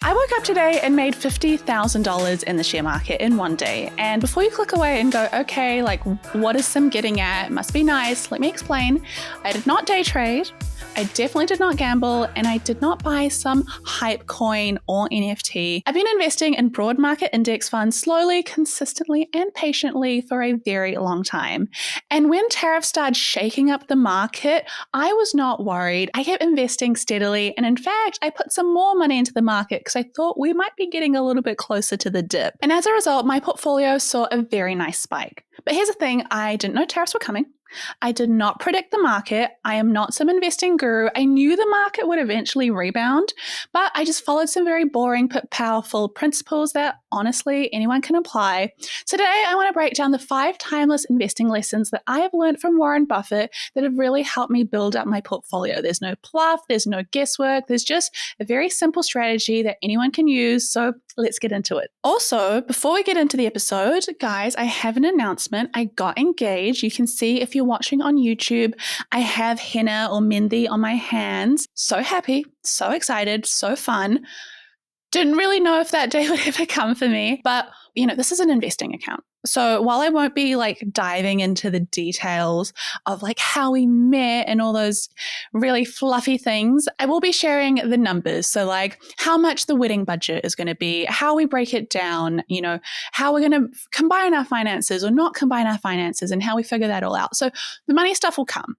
I woke up today and made $50,000 in the share market in one day. And before you click away and go, okay, like what is Sim getting at? Must be nice. Let me explain. I did not day trade. I definitely did not gamble, and I did not buy some hype coin or NFT. I've been investing in broad market index funds slowly, consistently, and patiently for a very long time. And when tariffs started shaking up the market, I was not worried. I kept investing steadily, and in fact, I put some more money into the market because I thought we might be getting a little bit closer to the dip. And as a result, my portfolio saw a very nice spike. But here's the thing, I didn't know tariffs were coming. I did not predict the market. I am not some investing guru. I knew the market would eventually rebound, but I just followed some very boring but powerful principles that honestly anyone can apply. Today, I want to break down the 5 timeless investing lessons that I have learned from Warren Buffett that have really helped me build up my portfolio. There's no fluff, there's no guesswork, there's just a very simple strategy that anyone can use. So let's get into it. Also, before we get into the episode, guys, I have an announcement. I got engaged. You can see if you're watching on YouTube, I have henna or mendi on my hands. So happy, so excited, so fun. Didn't really know if that day would ever come for me, but this is an investing account. So while I won't be diving into the details of how we met and all those really fluffy things, I will be sharing the numbers. So how much the wedding budget is going to be, how we break it down, how we're going to combine our finances or not combine our finances and how we figure that all out. So the money stuff will come.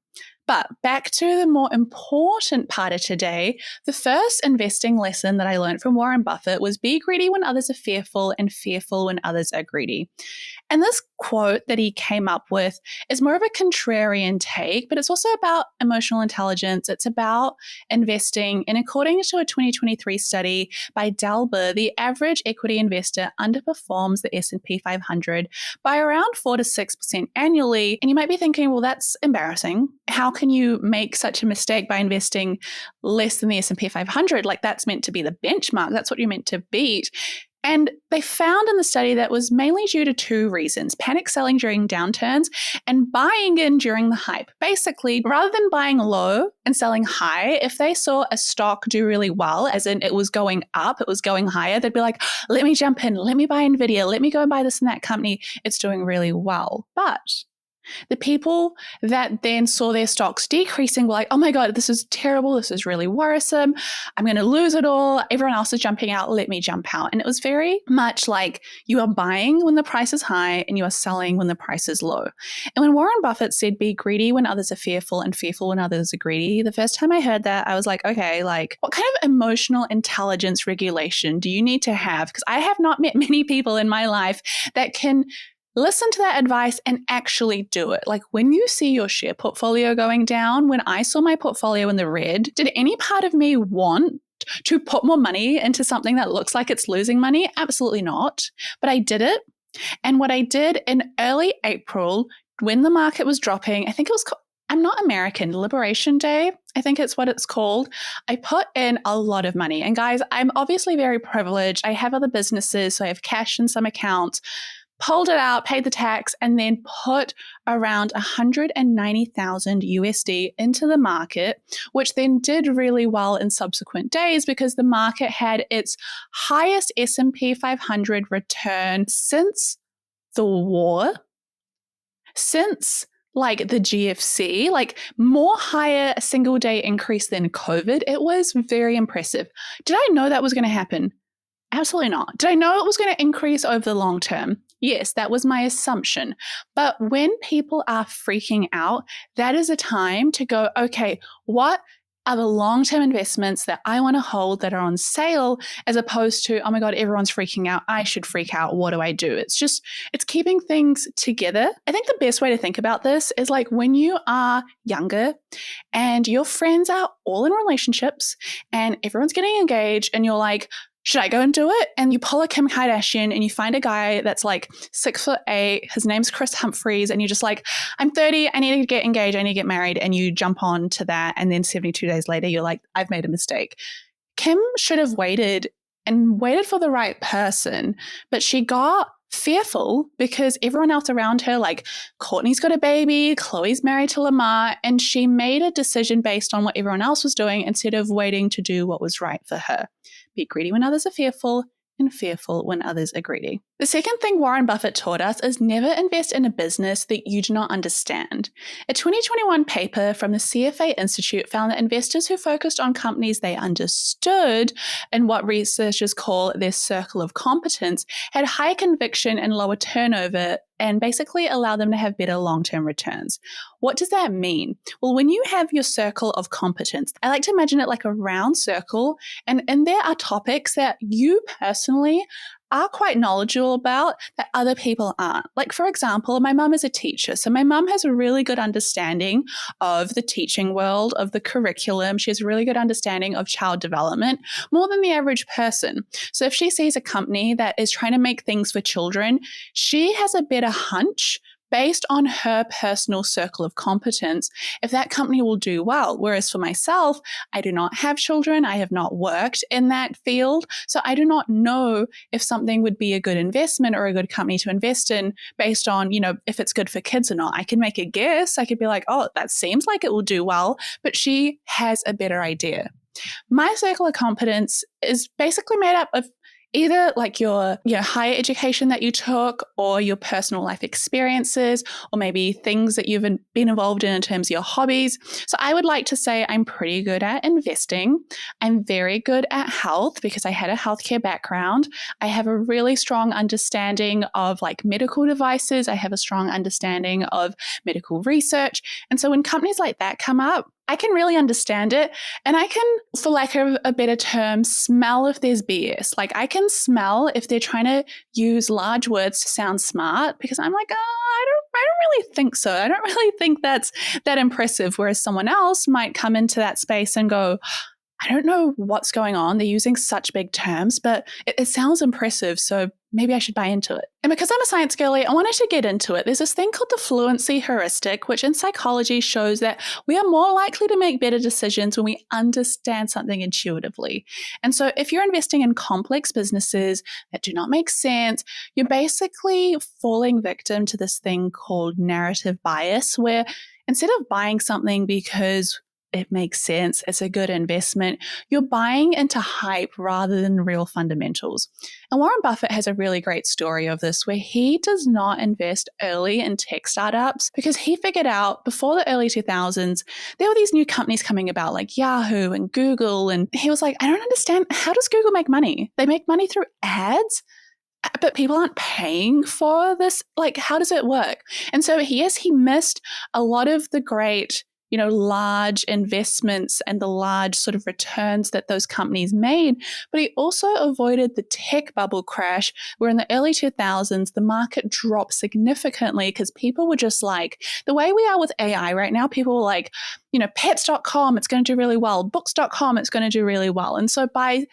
But back to the more important part of today, the first investing lesson that I learned from Warren Buffett was be greedy when others are fearful and fearful when others are greedy. And this quote that he came up with is more of a contrarian take, but it's also about emotional intelligence. It's about investing. And according to a 2023 study by Dalber, the average equity investor underperforms the S&P 500 by around 4 to 6% annually. And you might be thinking, well, that's embarrassing. How can you make such a mistake by investing less than the S&P 500? That's meant to be the benchmark. That's what you're meant to beat. And they found in the study that was mainly due to 2 reasons: panic selling during downturns and buying in during the hype. Basically, rather than buying low and selling high, if they saw a stock do really well, as in it was going up, it was going higher, they'd be like, let me jump in, let me buy NVIDIA, let me go and buy this and that company. It's doing really well. But the people that then saw their stocks decreasing were like, oh my God, this is terrible. This is really worrisome. I'm going to lose it all. Everyone else is jumping out. Let me jump out. And it was very much like you are buying when the price is high and you are selling when the price is low. And when Warren Buffett said, be greedy when others are fearful and fearful when others are greedy, the first time I heard that, I was like, okay, what kind of emotional intelligence regulation do you need to have? Because I have not met many people in my life that can listen to that advice and actually do it. When you see your share portfolio going down, when I saw my portfolio in the red, did any part of me want to put more money into something that looks like it's losing money? Absolutely not. But I did it. And what I did in early April, when the market was dropping, I think it was I'm not American, Liberation Day, I think it's what it's called. I put in a lot of money. And guys, I'm obviously very privileged. I have other businesses, so I have cash in some accounts. Pulled it out, paid the tax, and then put around 190,000 USD into the market, which then did really well in subsequent days because the market had its highest S&P 500 return since the war, since the GFC, more higher single day increase than COVID. It was very impressive. Did I know that was going to happen? Absolutely not. Did I know it was going to increase over the long term? Yes, that was my assumption. But when people are freaking out, that is a time to go, okay, what are the long-term investments that I want to hold that are on sale, as opposed to, oh my God, everyone's freaking out. I should freak out. What do I do? It's keeping things together. I think the best way to think about this is when you are younger and your friends are all in relationships and everyone's getting engaged and you're like, should I go and do it? And you pull a Kim Kardashian and you find a guy that's 6'8", his name's Chris Humphries, and you're just like, I'm 30, I need to get engaged, I need to get married, and you jump on to that, and then 72 days later, you're like, I've made a mistake. Kim should have waited for the right person, but she got fearful because everyone else around her, Courtney's got a baby, Chloe's married to Lamar, and she made a decision based on what everyone else was doing instead of waiting to do what was right for her. Be greedy when others are fearful, and fearful when others are greedy. The second thing Warren Buffett taught us is never invest in a business that you do not understand. A 2021 paper from the CFA Institute found that investors who focused on companies they understood and what researchers call their circle of competence had high conviction and lower turnover and basically allow them to have better long-term returns. What does that mean? Well, when you have your circle of competence, I like to imagine it like a round circle, and in there are topics that you personally are quite knowledgeable about that other people aren't. Like, for example, my mum is a teacher. So my mum has a really good understanding of the teaching world, of the curriculum. She has a really good understanding of child development, more than the average person. So if she sees a company that is trying to make things for children, she has a better hunch based on her personal circle of competence if that company will do well. Whereas for myself, I do not have children. I have not worked in that field. So I do not know if something would be a good investment or a good company to invest in based on, if it's good for kids or not. I can make a guess. I could be like, oh, that seems like it will do well, but she has a better idea. My circle of competence is basically made up of either like your higher education that you took or your personal life experiences or maybe things that you've been involved in terms of your hobbies. So I would like to say I'm pretty good at investing. I'm very good at health because I had a healthcare background. I have a really strong understanding of like medical devices. I have a strong understanding of medical research. And so when companies like that come up, I can really understand it. And I can, for lack of a better term, smell if there's BS. Like I can smell if they're trying to use large words to sound smart because I'm like, I don't really think so. I don't really think that's that impressive. Whereas someone else might come into that space and go, I don't know what's going on. They're using such big terms, but it sounds impressive. So maybe I should buy into it. And because I'm a science girly, I wanted to get into it. There's this thing called the fluency heuristic, which in psychology shows that we are more likely to make better decisions when we understand something intuitively. And so if you're investing in complex businesses that do not make sense, you're basically falling victim to this thing called narrative bias, where instead of buying something because it makes sense, it's a good investment, you're buying into hype rather than real fundamentals. And Warren Buffett has a really great story of this where he does not invest early in tech startups because he figured out before the early 2000s, there were these new companies coming about like Yahoo and Google. And he was like, I don't understand. How does Google make money? They make money through ads? But people aren't paying for this. Like, how does it work? And so, yes, he missed a lot of the great large investments and the large sort of returns that those companies made. But he also avoided the tech bubble crash where in the early 2000s, the market dropped significantly because people were just like, the way we are with AI right now, people were like, pets.com, it's going to do really well. Books.com, it's going to do really well. And so by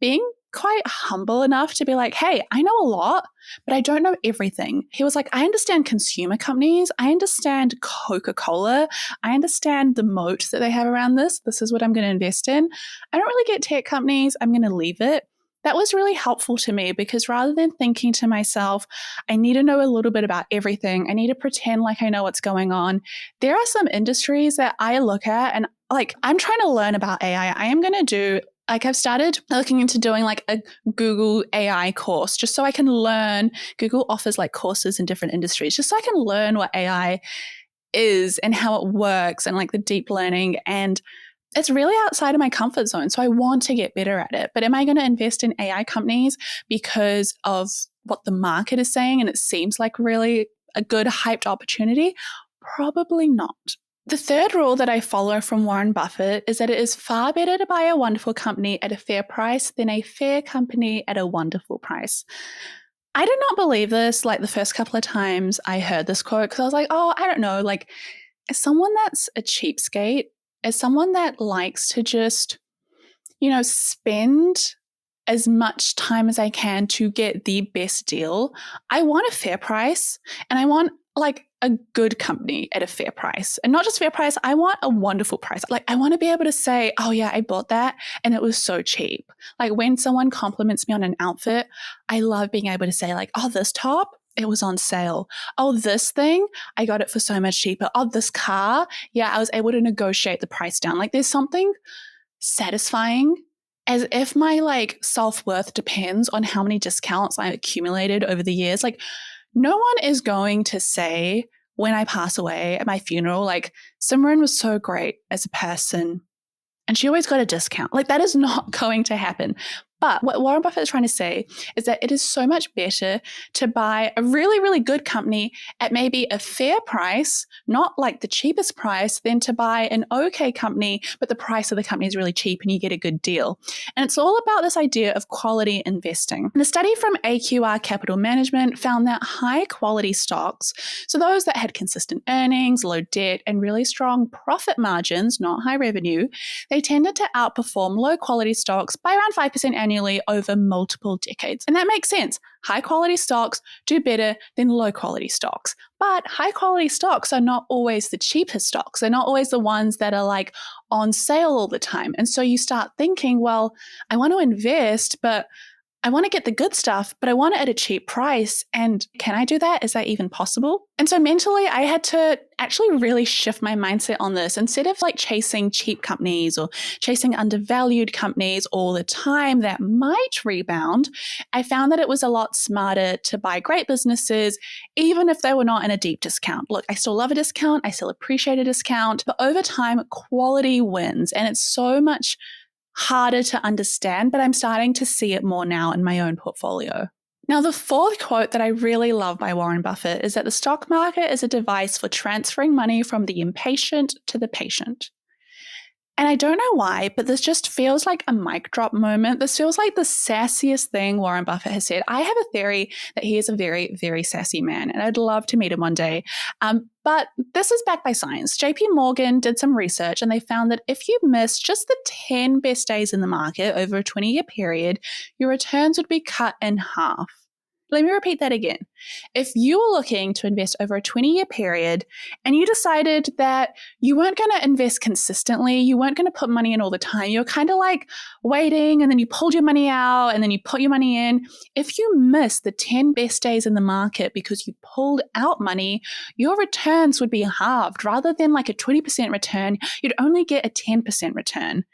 being quite humble enough to be like, hey, I know a lot, but I don't know everything. He was like, I understand consumer companies. I understand Coca-Cola. I understand the moat that they have around this. This is what I'm going to invest in. I don't really get tech companies. I'm going to leave it. That was really helpful to me because rather than thinking to myself, I need to know a little bit about everything, I need to pretend like I know what's going on. There are some industries that I look at and like, I'm trying to learn about AI. I am going to do I've started looking into doing like a Google AI course just so I can learn. Google offers like courses in different industries just so I can learn what AI is and how it works and like the deep learning. And it's really outside of my comfort zone. So I want to get better at it. But am I going to invest in AI companies because of what the market is saying and it seems like really a good hyped opportunity? Probably not. The third rule that I follow from Warren Buffett is that it is far better to buy a wonderful company at a fair price than a fair company at a wonderful price. I did not believe this like the first couple of times I heard this quote because I was like, oh, I don't know. Like, as someone that's a cheapskate, as someone that likes to just, spend as much time as I can to get the best deal, I want a fair price and I want like a good company at a fair price. And not just fair price, I want a wonderful price. Like I want to be able to say, oh yeah, I bought that and it was so cheap. Like when someone compliments me on an outfit, I love being able to say like, oh, this top, it was on sale. Oh, this thing, I got it for so much cheaper. Oh, this car, yeah, I was able to negotiate the price down. Like there's something satisfying as if my like self-worth depends on how many discounts I accumulated over the years. Like, no one is going to say when I pass away at my funeral, like, Simran was so great as a person and she always got a discount. Like, that is not going to happen. But what Warren Buffett is trying to say is that it is so much better to buy a really, really good company at maybe a fair price, not like the cheapest price, than to buy an okay company, but the price of the company is really cheap and you get a good deal. And it's all about this idea of quality investing. And a study from AQR Capital Management found that high quality stocks, so those that had consistent earnings, low debt, and really strong profit margins, not high revenue, they tended to outperform low quality stocks by around 5% annually over multiple decades. And that makes sense. High quality stocks do better than low quality stocks. But high quality stocks are not always the cheapest stocks. They're not always the ones that are like on sale all the time. And so you start thinking, well, I want to invest, but I want to get the good stuff, but I want it at a cheap price. And can I do that? Is that even possible? And so mentally, I had to actually really shift my mindset on this. Instead of like chasing cheap companies or chasing undervalued companies all the time that might rebound, I found that it was a lot smarter to buy great businesses, even if they were not in a deep discount. Look, I still love a discount. I still appreciate a discount, but over time, quality wins. And it's so much harder to understand, but I'm starting to see it more now in my own portfolio. Now, the fourth quote that I really love by Warren Buffett is that the stock market is a device for transferring money from the impatient to the patient. And I don't know why, but this just feels like a mic drop moment. This feels like the sassiest thing Warren Buffett has said. I have a theory that he is a very, very sassy man, and I'd love to meet him one day. But this is backed by science. JP Morgan did some research, and they found that if you missed just the 10 best days in the market over a 20-year period, your returns would be cut in half. Let me repeat that again. If you were looking to invest over a 20-year period and you decided that you weren't going to invest consistently, you weren't going to put money in all the time, you're kind of like waiting and then you pulled your money out and then you put your money in. If you missed the 10 best days in the market because you pulled out money, your returns would be halved. Rather than like a 20% return, you'd only get a 10% return.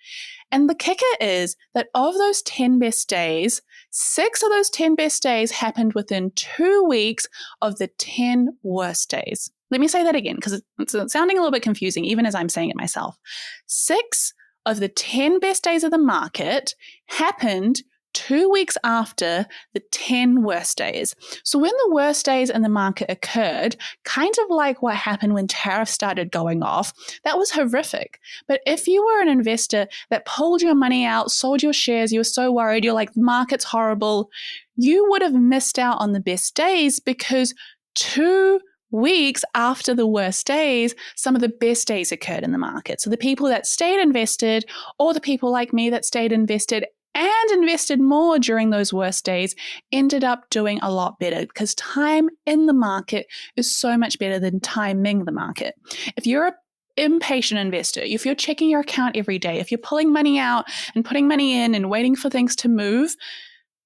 And the kicker is that of those 10 best days, 6 of those 10 best days happened within 2 weeks of the 10 worst days. Let me say that again because it's sounding a little bit confusing even as I'm saying it myself. 6 of the 10 best days of the market happened 2 weeks after the 10 worst days. So when the worst days in the market occurred, kind of like what happened when tariffs started going off, that was horrific. But if you were an investor that pulled your money out, sold your shares, you were so worried, you're like, the market's horrible, you would have missed out on the best days because 2 weeks after the worst days, some of the best days occurred in the market. So the people that stayed invested, or the people like me that stayed invested and invested more during those worst days, ended up doing a lot better because time in the market is so much better than timing the market. If you're an impatient investor, if you're checking your account every day, if you're pulling money out and putting money in and waiting for things to move,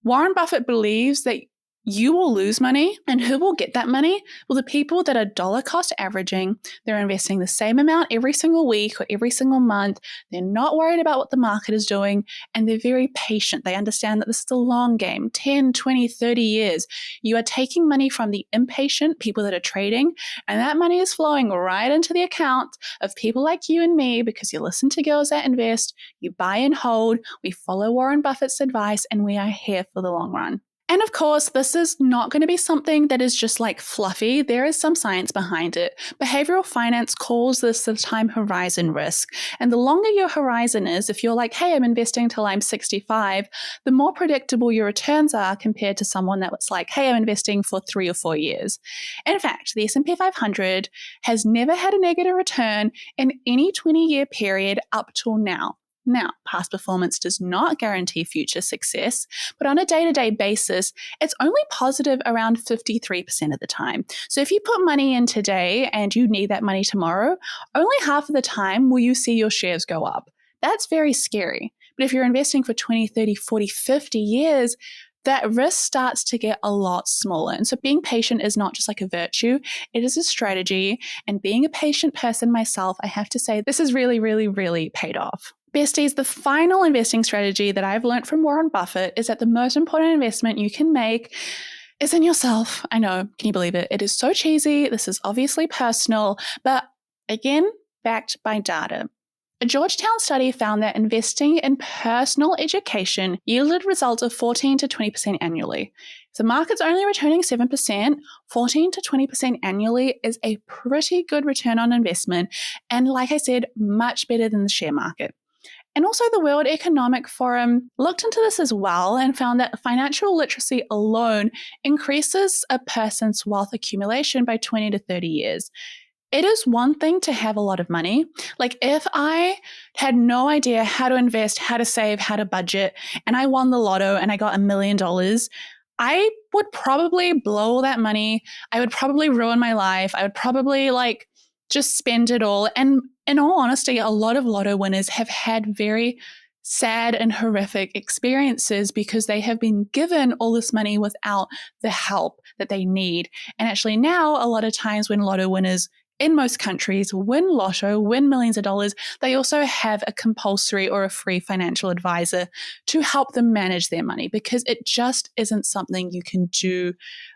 Warren Buffett believes that you will lose money. And who will get that money? Well, the people that are dollar cost averaging, they're investing the same amount every single week or every single month. They're not worried about what the market is doing, and they're very patient. They understand that this is a long game, 10, 20, 30 years. You are taking money from the impatient people that are trading, and that money is flowing right into the account of people like you and me because you listen to Girls That Invest, you buy and hold, we follow Warren Buffett's advice, and we are here for the long run. And of course, this is not going to be something that is just like fluffy. There is some science behind it. Behavioral finance calls this the time horizon risk. And the longer your horizon is, if you're like, hey, I'm investing till I'm 65, the more predictable your returns are compared to someone that was like, hey, I'm investing for 3 or 4 years. In fact, the S&P 500 has never had a negative return in any 20-year period up till now. Now, past performance does not guarantee future success, but on a day-to-day basis, it's only positive around 53% of the time. So if you put money in today and you need that money tomorrow, only half of the time will you see your shares go up. That's very scary. But if you're investing for 20, 30, 40, 50 years, that risk starts to get a lot smaller. And so being patient is not just like a virtue, it is a strategy. And being a patient person myself, I have to say this has really, really, really paid off. Besties, the final investing strategy that I've learned from Warren Buffett is that the most important investment you can make is in yourself. I know, can you believe it? It is so cheesy. This is obviously personal, but again, backed by data. A Georgetown study found that investing in personal education yielded results of 14 to 20% annually. If the market's only returning 7%, 14 to 20% annually is a pretty good return on investment, and like I said, much better than the share market. And also, the World Economic Forum looked into this as well and found that financial literacy alone increases a person's wealth accumulation by 20 to 30 years. It is one thing to have a lot of money. Like if I had no idea how to invest, how to save, how to budget, and I won the lotto and I got $1 million, I would probably blow all that money. I would probably ruin my life. I would probably just spend it all. And in all honesty, a lot of lotto winners have had very sad and horrific experiences because they have been given all this money without the help that they need. And actually now, a lot of times when lotto winners in most countries win lotto, win millions of dollars, they also have a compulsory or a free financial advisor to help them manage their money, because it just isn't something you can do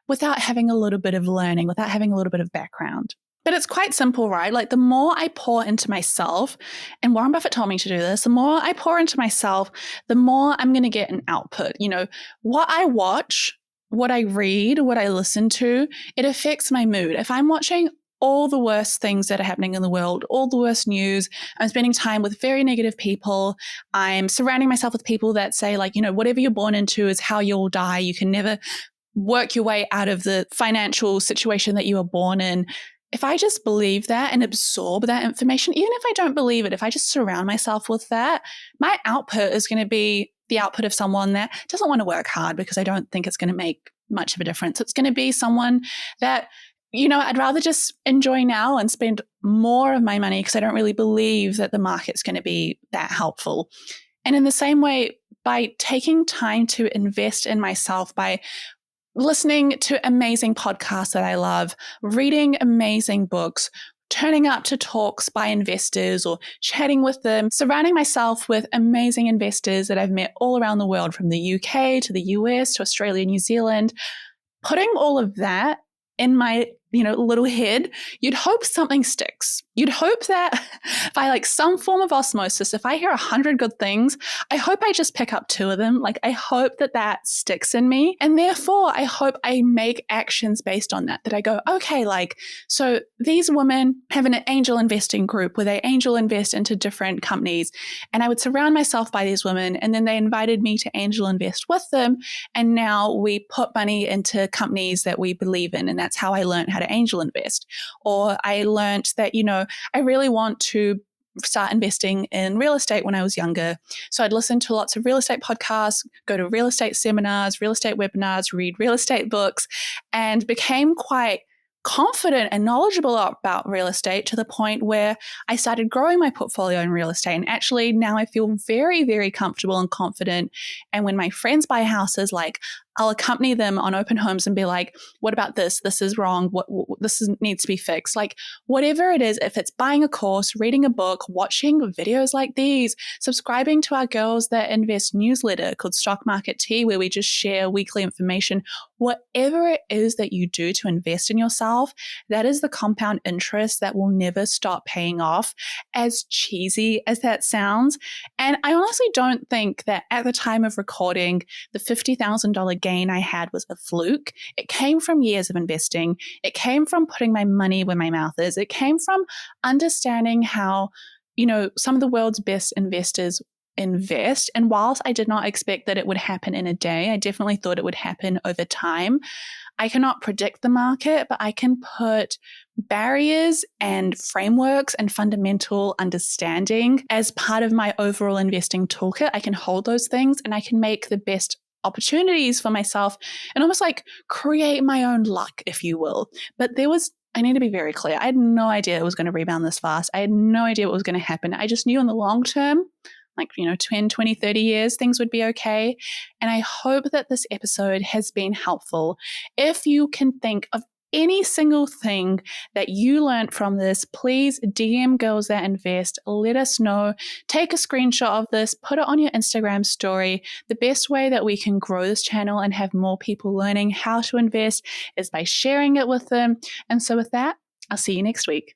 without having a little bit of learning, without having a little bit of background. But it's quite simple, right? Like the more I pour into myself, and Warren Buffett told me to do this, the more I pour into myself, the more I'm going to get an output. You know, what I watch, what I read, what I listen to, it affects my mood. If I'm watching all the worst things that are happening in the world, all the worst news, I'm spending time with very negative people, I'm surrounding myself with people that say whatever you're born into is how you'll die. You can never work your way out of the financial situation that you were born in. If I just believe that and absorb that information, even if I don't believe it, if I just surround myself with that, my output is going to be the output of someone that doesn't want to work hard because I don't think it's going to make much of a difference. It's going to be someone that, I'd rather just enjoy now and spend more of my money because I don't really believe that the market's going to be that helpful. And in the same way, by taking time to invest in myself, by listening to amazing podcasts that I love, reading amazing books, turning up to talks by investors or chatting with them, surrounding myself with amazing investors that I've met all around the world, from the UK to the US to Australia, New Zealand, putting all of that in my little head, you'd hope something sticks. You'd hope that by some form of osmosis, if I hear 100 good things, I hope I just pick up 2 of them. I hope that sticks in me. And therefore, I hope I make actions based on that I go, okay, so these women have an angel investing group where they angel invest into different companies. And I would surround myself by these women. And then they invited me to angel invest with them. And now we put money into companies that we believe in. And that's how I learned how to angel invest. Or I learned that, I really want to start investing in real estate when I was younger. So I'd listen to lots of real estate podcasts, go to real estate seminars, real estate webinars, read real estate books, and became quite confident and knowledgeable about real estate to the point where I started growing my portfolio in real estate. And actually now I feel very, very comfortable and confident. And when my friends buy houses, I'll accompany them on open homes and be like, what about this? This is wrong. Needs to be fixed. Whatever it is, if it's buying a course, reading a book, watching videos like these, subscribing to our Girls That Invest newsletter called Stock Market Tea, where we just share weekly information, whatever it is that you do to invest in yourself, that is the compound interest that will never stop paying off, as cheesy as that sounds. And I honestly don't think that at the time of recording, the $50,000 gain I had was a fluke. It came from years of investing. It came from putting my money where my mouth is. It came from understanding how, some of the world's best investors invest. And whilst I did not expect that it would happen in a day, I definitely thought it would happen over time. I cannot predict the market, but I can put barriers and frameworks and fundamental understanding as part of my overall investing toolkit. I can hold those things and I can make the best opportunities for myself and almost create my own luck, if you will. But I need to be very clear. I had no idea it was going to rebound this fast. I had no idea what was going to happen. I just knew in the long term, 10, 20, 30 years, things would be okay. And I hope that this episode has been helpful. If you can think of any single thing that you learned from this, please DM Girls That Invest. Let us know. Take a screenshot of this, put it on your Instagram story. The best way that we can grow this channel and have more people learning how to invest is by sharing it with them. And so with that, I'll see you next week.